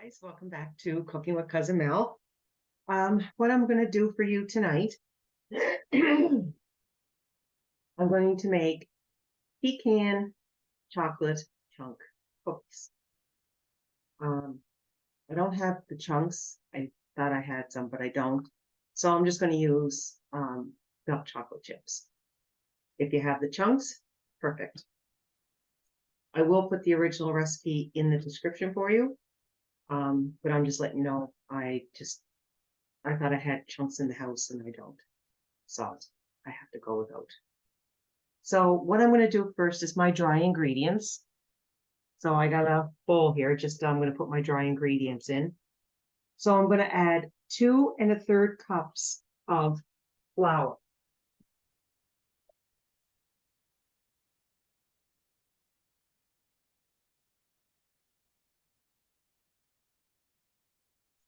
Guys, welcome back to Cooking with Cousin Mel. What I'm going to do for you tonight, I'm going to make pecan chocolate chunk cookies. I don't have the chunks. I thought I had some, but I don't. So I'm just going to use milk chocolate chips. If you have the chunks, perfect. I will put the original recipe in the description for you. But I'm just letting you know, I thought I had chunks in the house and I don't. So I have to go without. So what I'm going to do first is my dry ingredients. So I got a bowl here, I'm going to put my dry ingredients in. So I'm going to add 2 1/3 cups of flour.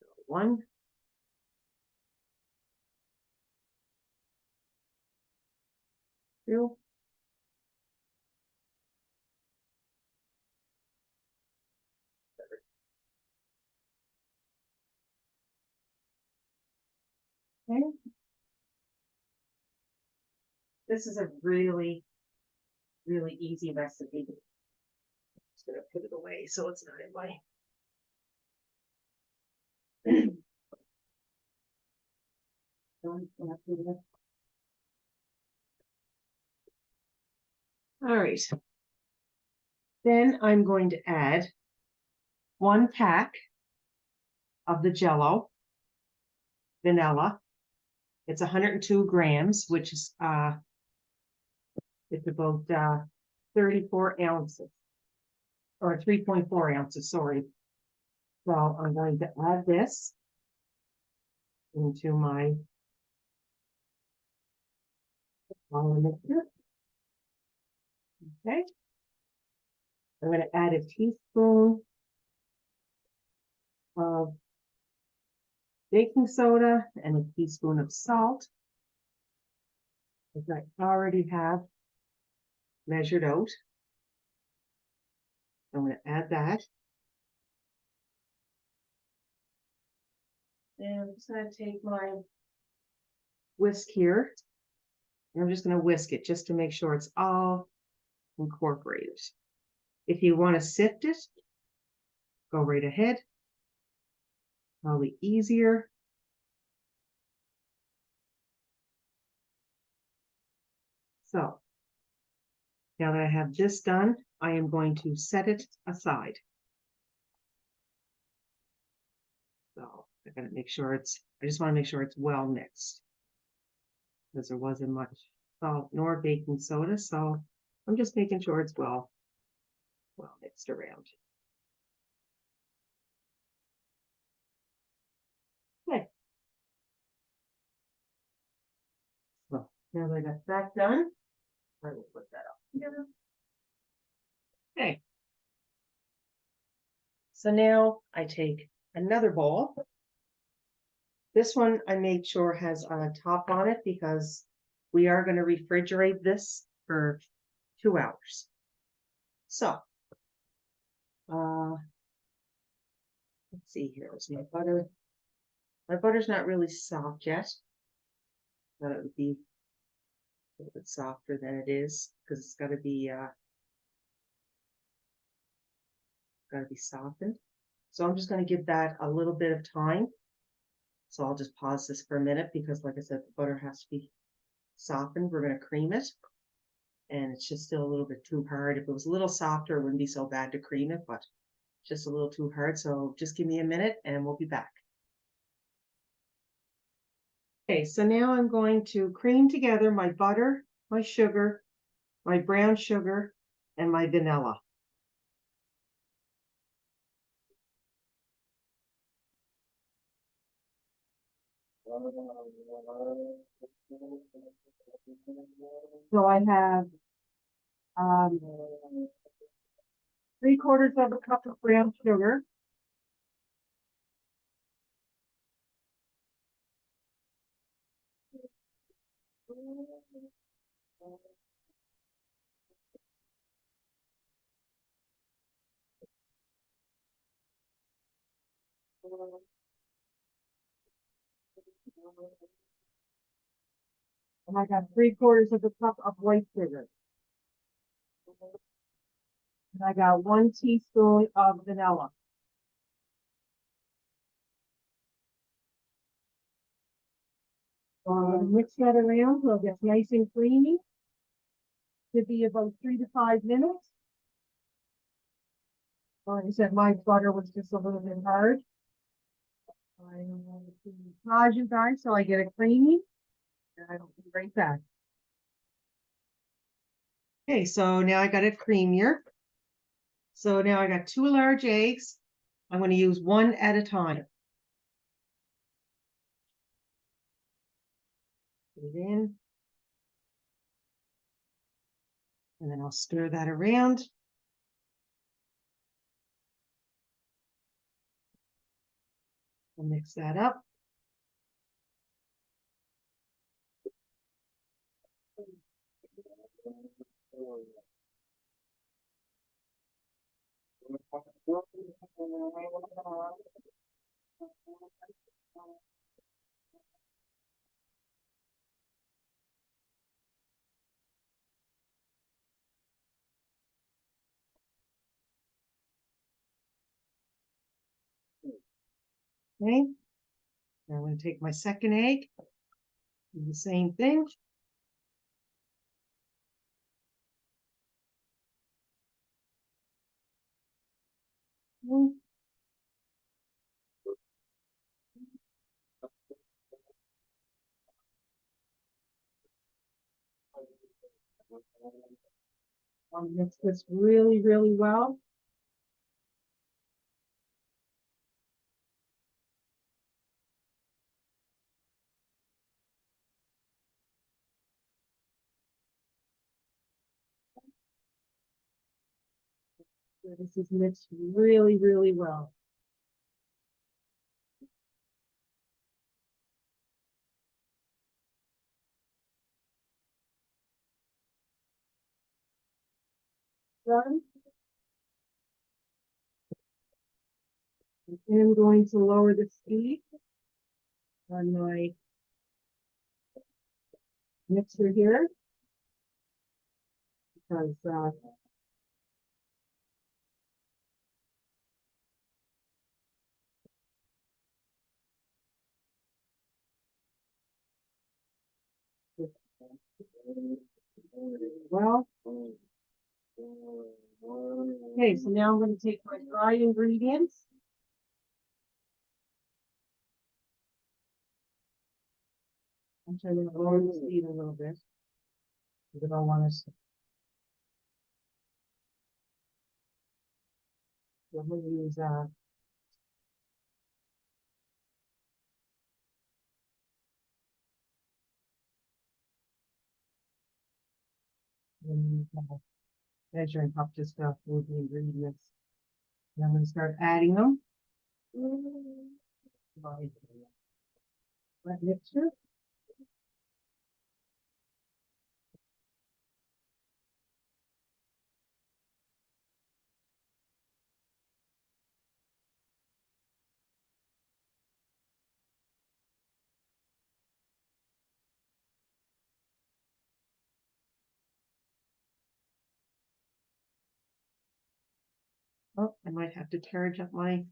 So 1, 2, okay. This is a really, really easy recipe. I'm just going to put it away so it's not in my All right. Then I'm going to add 1 pack of the Jello vanilla. It's 102 grams, which is it's about 34 ounces or 3.4 ounces, sorry. So I'm going to add this into my flour mixture. Okay. I'm going to add a teaspoon of baking soda and a teaspoon of salt, as I already have measured out. I'm going to add that. And I'm just going to take my whisk here. And I'm just going to whisk it just to make sure it's all incorporated. If you want to sift it, go right ahead. Probably easier. So now that I have this done, I am going to set it aside. So I gotta make sure I just want to make sure it's well mixed, because there wasn't much salt nor baking soda. So I'm just making sure it's well mixed around. Okay. So now that I got that done, I will put that up together. Okay. So now I take another bowl. This one I made sure has a top on it because we are going to refrigerate this for 2 hours. So, let's see here. Is my butter? My butter's not really soft yet. Thought it would be a little bit softer than it is because it's got to be softened. So I'm just going to give that a little bit of time. So I'll just pause this for a minute because, like I said, the butter has to be softened. We're going to cream it. And it's just still a little bit too hard. If it was a little softer, it wouldn't be so bad to cream it, but just a little too hard. So just give me a minute and we'll be back. Okay, so now I'm going to cream together my butter, my sugar, my brown sugar, and my vanilla. So I have 3/4 of a cup of brown sugar. And I got 3/4 of a cup of white sugar. And I got 1 teaspoon of vanilla. Mix that around till it gets nice and creamy. Should be about 3 to 5 minutes. Like I said, my butter was just a little bit hard. I'm going to massage you guys so I get it creamy. And I'll be right back. Okay, so now I got it creamier. So now I got 2 large eggs. I'm going to use 1 at a time. Put it in. And then I'll stir that around. I'll mix that up. Okay. Now I'm going to take my second egg. Do the same thing. I'll mix this really, really well. So this is mixed really, really well. Done. And I'm going to lower the speed on my mixer here because well, okay, so now I'm going to take my dry ingredients. I'm trying to lower the speed a little bit because I don't want to. I'm going to use measuring cup just to move the ingredients. And I'm going to start adding them. That mixture. Oh, I might have to charge up my.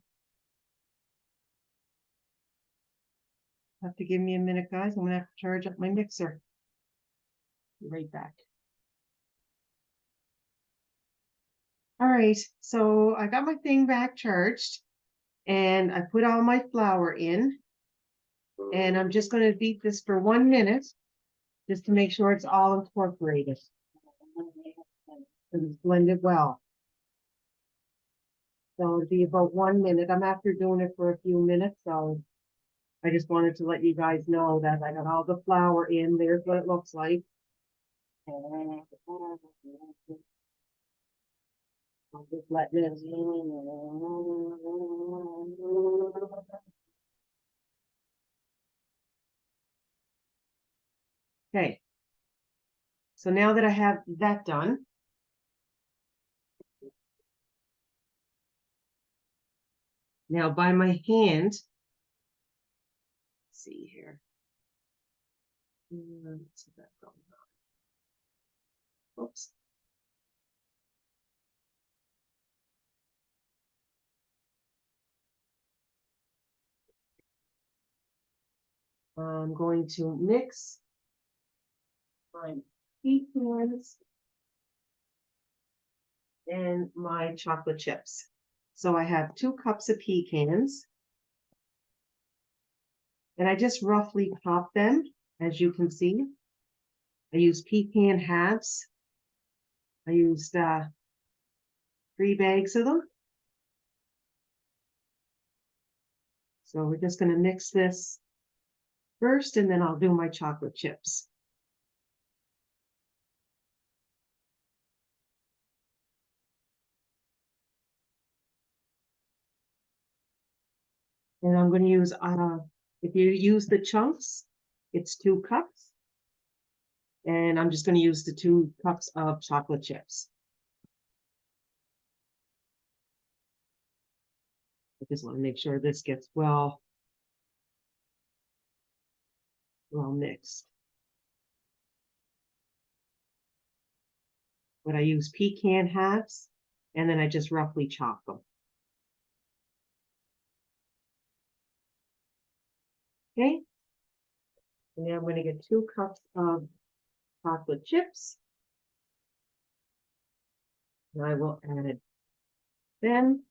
Have to give me a minute, guys. I'm gonna have to charge up my mixer. Be right back. All right, so I got my thing back charged and I put all my flour in and I'm just going to beat this for 1 minute just to make sure it's all incorporated. And it's blended well. So it'll be about 1 minute. I'm after doing it for a few minutes, so I just wanted to let you guys know that I got all the flour in. There's what it looks like. I'll just let this. Okay. So now that I have that done, Now by my hand, let's see here. Let's see that going on. Oops. I'm going to mix my pecans and my chocolate chips. So I have 2 cups of pecans, and I just roughly pop them, as you can see. I use pecan halves. I used 3 bags of them. So we're just going to mix this first, and then I'll do my chocolate chips. And I'm going to use, if you use the chunks, it's 2 cups. And I'm just going to use the 2 cups of chocolate chips. I just want to make sure this gets well mixed. But I use pecan halves, and then I just roughly chop them. Okay. And now I'm going to get 2 cups of chocolate chips. And I will add them.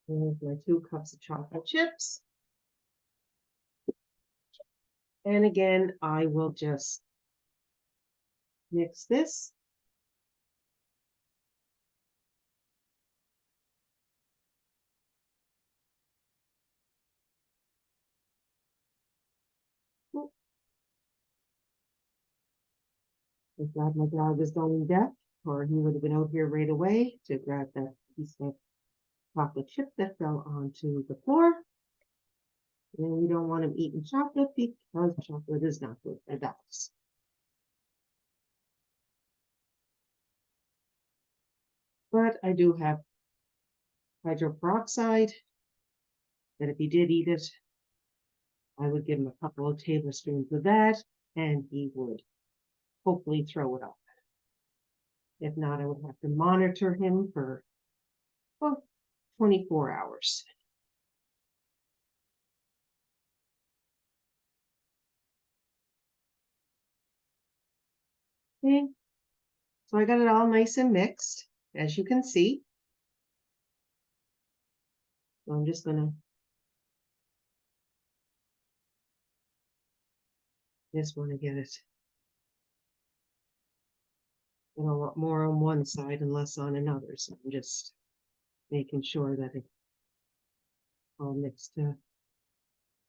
There's my 2 cups of chocolate chips. And again, I will just mix this. I'm glad my dog is going deaf, or he would have been out here right away to grab that piece of chocolate chip that fell onto the floor. And we don't want him eating chocolate because chocolate is not good for dogs. But I do have hydroperoxide that if he did eat it, I would give him a couple of tablespoons of that and he would hopefully throw it up. If not, I would have to monitor him for 24 hours. Okay, so I got it all nice and mixed, as you can see. So I'm just gonna want to get it. I don't want more on one side and less on another, so I'm just making sure that it's all mixed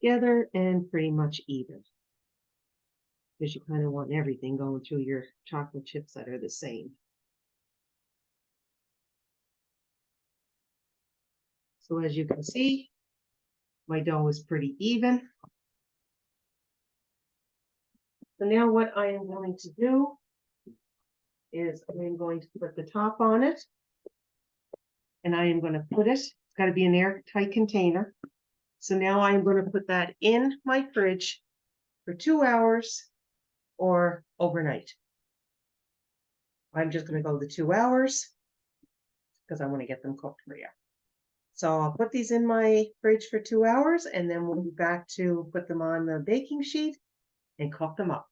together and pretty much even. Because you kind of want everything going through your chocolate chips that are the same. So as you can see, my dough is pretty even. So now what I am going to do is I'm going to put the top on it. And I am going to put it, it's got to be an airtight container. So now I'm going to put that in my fridge for 2 hours or overnight. I'm just going to go the 2 hours because I want to get them cooked for you. So I'll put these in my fridge for 2 hours and then we'll be back to put them on the baking sheet and cook them up.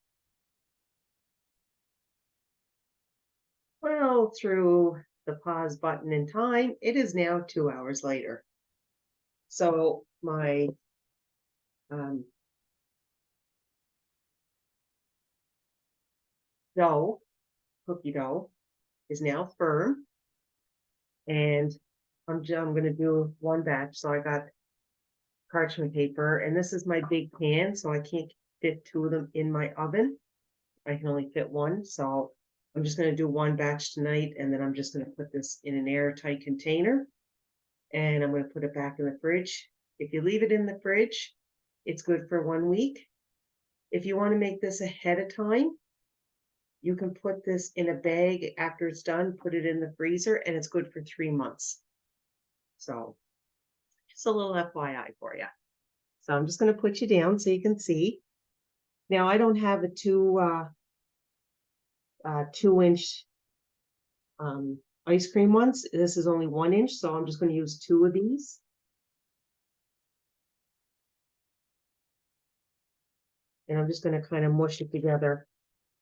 Well, through the pause button in time, it is now 2 hours later. So my dough, cookie dough, is now firm. And I'm going to do one batch. So I got parchment paper, and this is my big pan, so I can't fit 2 of them in my oven. I can only fit 1, so I'm just going to do 1 batch tonight, and then I'm just going to put this in an airtight container, and I'm going to put it back in the fridge. If you leave it in the fridge, It's good for 1 week. If you want to make this ahead of time, you can put this in a bag after it's done, put it in the freezer, and it's good for 3 months. So just a little FYI for you. So I'm just going to put you down so you can see. Now I don't have a 2-inch ice cream ones. This is only 1 inch, so I'm just going to use 2 of these. And I'm just going to kind of mush it together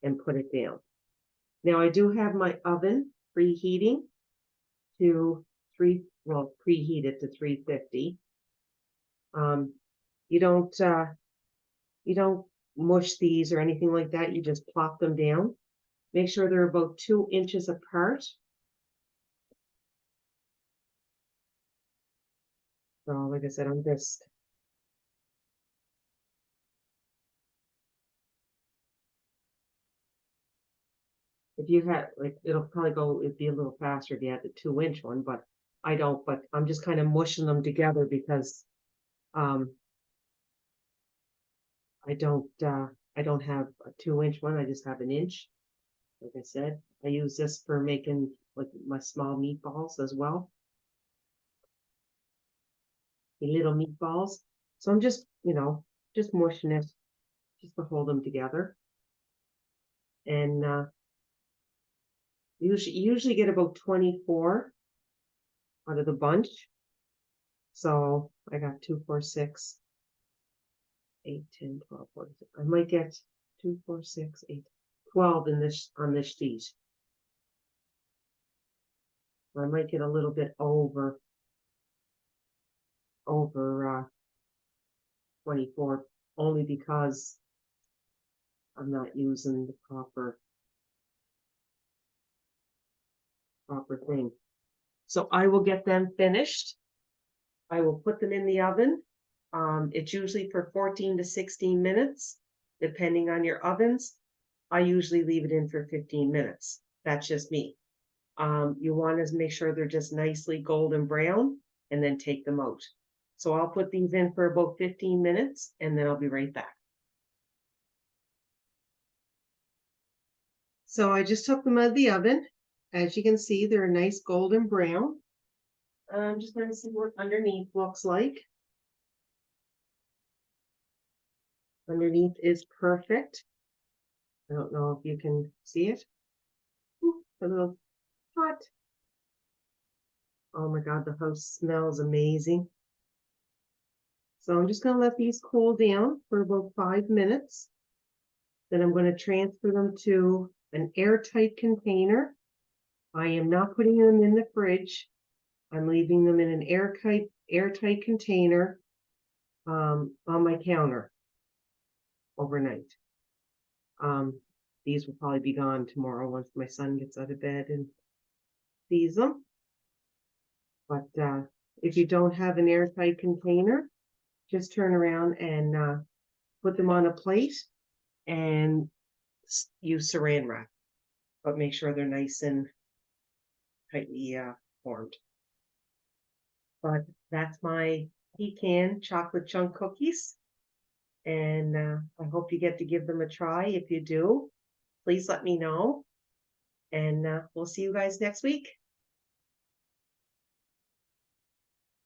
and put it down. Now I do have my oven preheating to preheated to 350. You don't mush these or anything like that. You just plop them down. Make sure they're about 2 inches apart. So like I said, I'm just if you had like it'll probably it'd be a little faster if you had the 2-inch one, but I don't, but I'm just kind of mushing them together because I don't have a 2-inch one, I just have an inch. Like I said, I use this for making like my small meatballs as well. The little meatballs. So I'm just, just mushing it just to hold them together. And usually get about 24 out of the bunch. So I got 2, 4, 6, 8, 10, 12, 14. I might get 2, 4, 6, 8, 12 in this on this sheet. I might get a little bit over 24, only because I'm not using the proper thing. So I will get them finished. I will put them in the oven. It's usually for 14 to 16 minutes, depending on your ovens. I usually leave it in for 15 minutes. That's just me. You want to make sure they're just nicely golden brown and then take them out. So I'll put these in for about 15 minutes and then I'll be right back. So I just took them out of the oven. As you can see, they're a nice golden brown. I'm just going to see what underneath looks like. Underneath is perfect. I don't know if you can see it. Ooh, a little hot. Oh my God, the house smells amazing. So I'm just going to let these cool down for about 5 minutes. Then I'm going to transfer them to an airtight container. I am not putting them in the fridge. I'm leaving them in an airtight container on my counter overnight. These will probably be gone tomorrow once my son gets out of bed and sees them. But if you don't have an airtight container, just turn around and put them on a plate and use saran wrap. But make sure they're nice and tightly formed. But that's my pecan chocolate chunk cookies. And I hope you get to give them a try. If you do, please let me know. And we'll see you guys next week.